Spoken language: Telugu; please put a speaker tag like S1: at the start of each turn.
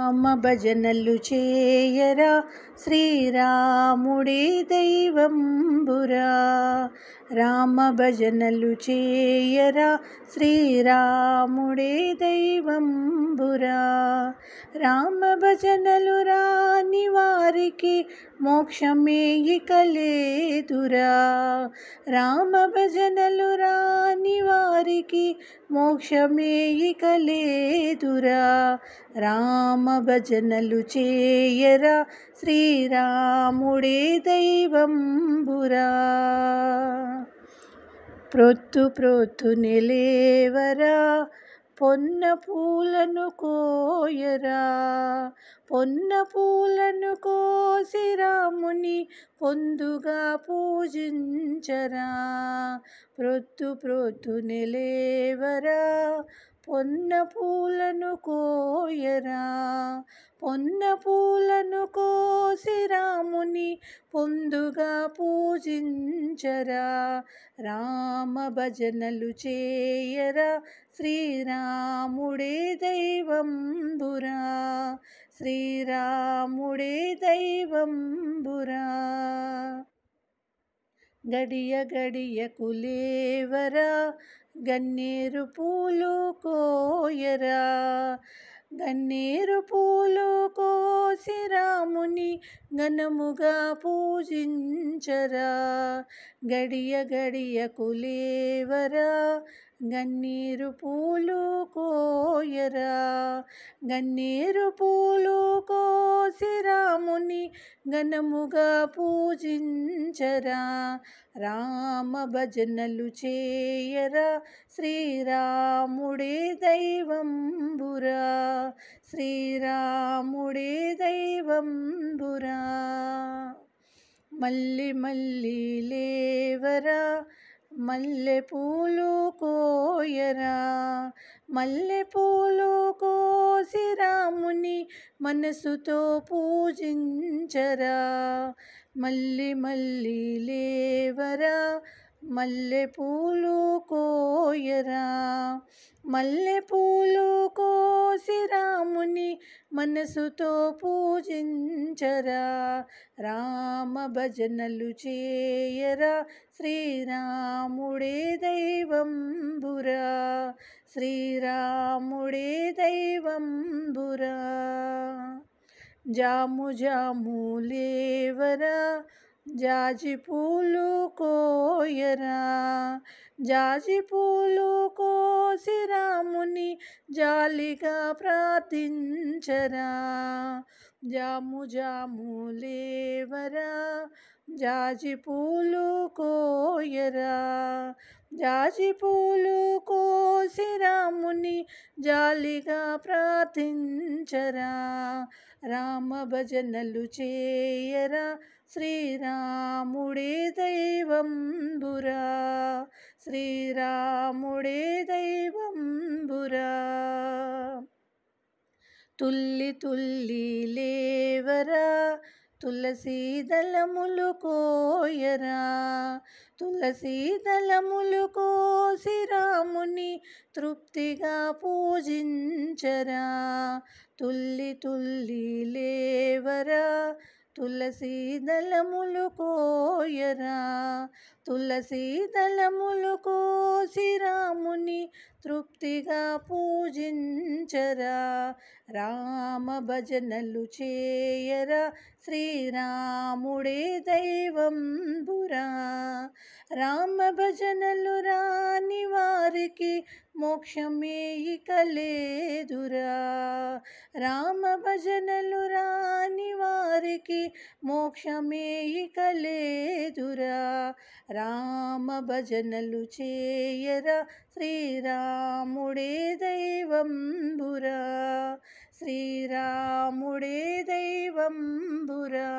S1: రామ భజనలు చేయరా శ్రీరాముడే దైవంబురా. రామ భజనలు చేయరా శ్రీరాముడే దైవంబురా. రామ భజనలు రాని వారికి మోక్షమే ఇక లేదురా. రామ భజనలు రాని వారికి మోక్షమే ఇక లేదురా. రామ భజనలు చేయరా శ్రీరాముడే దైవంబురా. ప్రొద్దు ప్రొద్దునే లేవరా పొన్న పూలను కోయరా. పొన్న పూలను కోసి రాముని పొందుగా పూజించరా. ప్రొద్దు ప్రొద్దునే లేవరా పొన్న పూలను కోయరా. పొన్న పూలను కోసి రాముని పొందుగా పూజించరా. రామ భజనలు చేయరా శ్రీరాముడే దైవంబురా. శ్రీరాముడే దైవంబురా. గడియ గడియకు లేవరా గన్నేరు పూలు కోయరా. గన్నేరు పూలు కోసి రాముని ఘనముగా పూజించరా. గడియ గడియకు లేవరా గన్నేరు పూలు కోయరా. గన్నేరు పూలు కోసి రాముని ఘనముగా పూజించరా. రామ భజనలు చేయరా శ్రీరాముడే దైవంబురా. శ్రీరాముడే దైవంబురా. మల్లి మల్లి లేవరా మల్లె పూలు కోయరా. మల్లె పూలు కోసి రాముని మనసుతో పూజించరా. మల్లి మల్లి లేవరా మల్లె పూలు కోయరా. మల్లె పూలు కోసి రాముని మనసుతో పూజించరా. రామ భజనలు చేయరా శ్రీరాముడే దైవంబురా. శ్రీరాముడే దైవంబురా. జాము జాము లేవరా జాజి పూలు కోయరా. జాజి పూలు కోసి రాముని జాలిగా ప్రార్థించరా. జాము జాము లేవరా జాజి పూలు కోయరా. జాజి పూలు కోసి రాముని జాలిగా ప్రార్థించరా. రామ భజనలు చేయరా శ్రీరాముడే దైవంబురా. శ్రీరాముడే దైవంబురా. తుల్లి తుల్లి లేవరా తులసీ దళములు కోయరా. తులసీ దళములు కోసి రాముని తృప్తిగా పూజించరా. తుల్లి తుల్లి లేవరా తులసీ దళములు కోయరా. తులసీ దళములు కోసి రాముని తృప్తిగా పూజించరా. రామ భజనలు చేయరా శ్రీరాముడే దైవంబురా. రామ భజనలు రాని వారికి మోక్షమే ఇక లేదురా. రామ భజనలు రాని వారికి మోక్షమే ఇక లేదురా. రామ భజనలు చేయరా శ్రీరాముడే దైవంబురా. శ్రీరాముడే దైవంబురా.